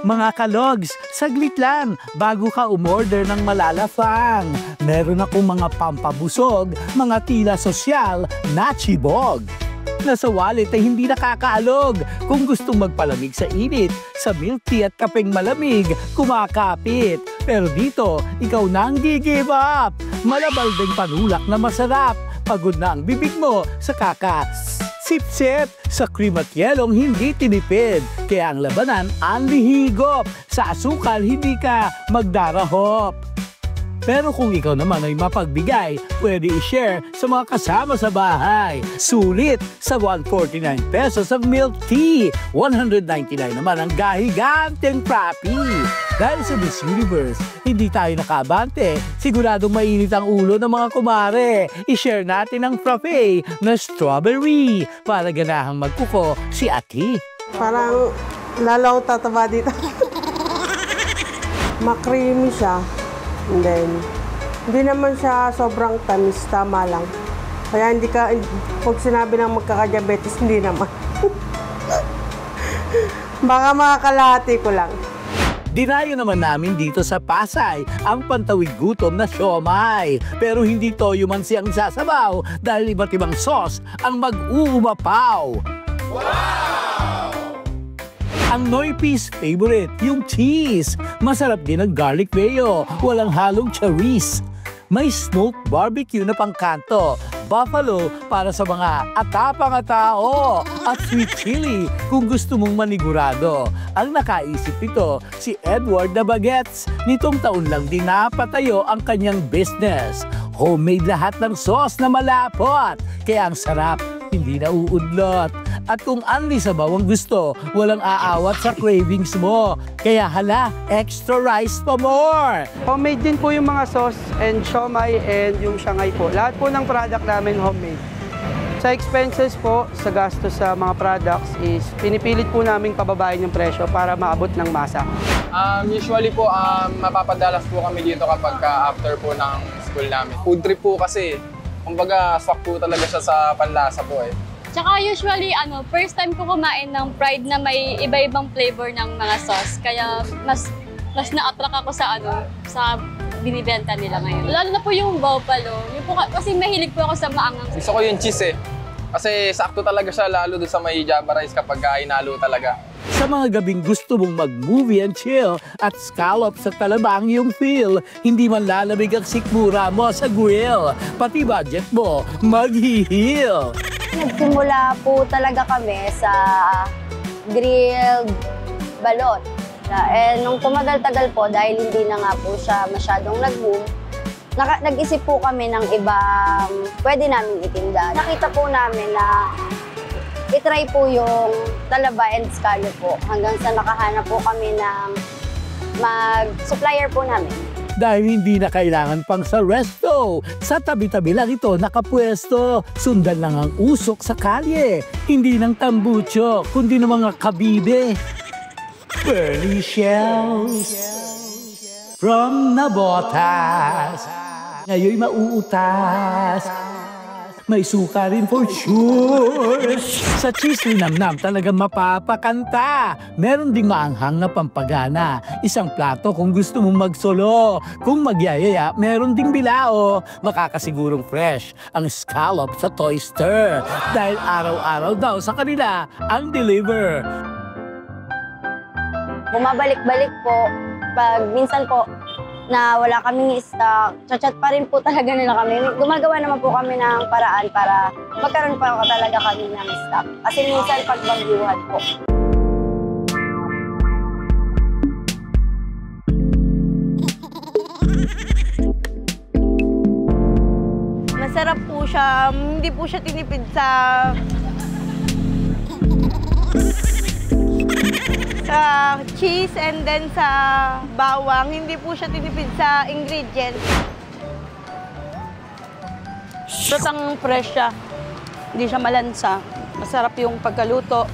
Mga kalogs, saglit lang bago ka umorder ng malalafang. Meron akong mga pampabusog, mga tila sosyal na chibog. Nasa wallet ay hindi nakakaalog. Kung gustong magpalamig sa init, sa milk tea at kapeng malamig, kumakapit. Pero dito, ikaw na ang give up. Malabalding panulak na masarap. Pagod na ang bibig mo sa sip-sip. Sa cream at yelong hindi tinipid. Kaya ang labanan, anli higop. Sa asukal, hindi ka magdarahop. Pero kung ikaw naman ay mapagbigay, pwede i-share sa mga kasama sa bahay. Sulit sa 149 pesos ang milk tea. 199 naman ang gahiganteng Frappy. Dahil sa Miss Universe, hindi tayo nakaabante. Siguradong mainit ang ulo ng mga kumare. I-share natin ang frappe na strawberry para ganahang magkuko si Ati. Parang lalo tataba dito. Makrimi siya. And then, hindi naman siya sobrang tamis, tama lang. Kaya hindi ka, pag sinabi ng magkaka-diabetes, hindi naman. Baka makakalahati ko lang. Dinayo naman namin dito sa Pasay ang pantawid gutom na siomai. Pero hindi toyo man siyang isasabaw dahil iba't ibang sauce ang mag-uumapaw. Wow! Ang Noypi's favorite, yung cheese. Masarap din ang garlic mayo, walang halong charis. May smoked barbecue na pangkanto, buffalo para sa mga atapang-atao, at sweet chili kung gusto mong manigurado. Ang nakaisip nito, si Edward na Bagets. Nitong taon lang din napatayo ang kanyang business. Homemade lahat ng sauce na malapot, kaya ang sarap, hindi na uudlot. At kung anli sabaw ang gusto, walang aawat sa cravings mo. Kaya hala, extra rice pa more! Homemade din po yung mga sauce and siomai and yung Shanghai po. Lahat po ng product namin homemade. Sa expenses po, sa gastos sa mga products is pinipilit po namin pababain yung presyo para maabot ng masa. Usually po, mapapadalas po kami dito kapag after po ng school namin. Food trip po kasi, kumbaga swak po talaga siya sa panlasa po eh. Tsaka usually, first time ko kumain ng Pride na may iba-ibang flavor ng mga sauce. Kaya mas na-attract ako sa binibenta nila ngayon. Lalo na po yung buffalo. Yung po, kasi mahilig po ako sa maangang. Gusto ko yung cheese eh. Kasi sakto talaga siya lalo doon sa may Java rice kapag hinalo talaga. Sa mga gabing gusto mong mag-movie and chill at scallop sa talabang yung feel, hindi man lalamig ang sikmura mo sa grill. Pati budget mo, mag-heal. Nagsimula po talaga kami sa grilled balot. Nung tumagal-tagal po, dahil hindi na nga po siya masyadong nag-boom, nag-isip po kami ng ibang pwede namin itinda. Nakita po namin na itry po yung talaba and scallop po hanggang sa nakahanap po kami ng mag-supplier po namin. Dahil hindi na kailangan pang sa resto. Sa tabi-tabi lang ito nakapwesto. Sundan lang ang usok sa kalye. Hindi ng tambucho, kundi ng mga kabibe. Pearly shells from Nabotas. Ngayon'y mauutas. May suka rin for sure. Sa cheese linamnam talagang mapapakanta. Meron ding maanghang na pampagana. Isang plato kung gusto mong magsolo. Kung magyayaya, meron ding bilao. Makakasigurong fresh ang scallop sa Toyster. Dahil araw-araw daw sa kanila ang deliver. Bumabalik-balik po. Pag minsan po, na wala kaming stock, chat pa rin po talaga nila kami. Gumagawa naman po kami ng paraan para magkaroon pa talaga kami ng stock. Kasi minsan pag bagyuhan po. Masarap po siya. Hindi po siya tinipid sa cheese and then sa bawang. Hindi po siya tinipid sa ingredients. Sotang fresh siya. Hindi siya malansa. Masarap yung pagkaluto.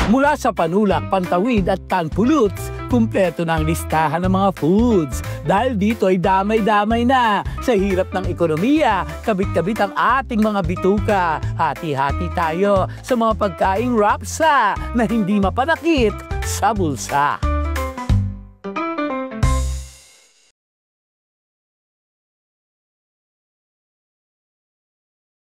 Mula sa panulak, pantawid at tanpuluts, kumpleto na ang listahan ng mga foods. Dahil dito ay damay-damay na. Sa hirap ng ekonomiya, kabit-kabit ang ating mga bituka. Hati-hati tayo sa mga pagkaing rapsa na hindi mapanakit sa bulsa.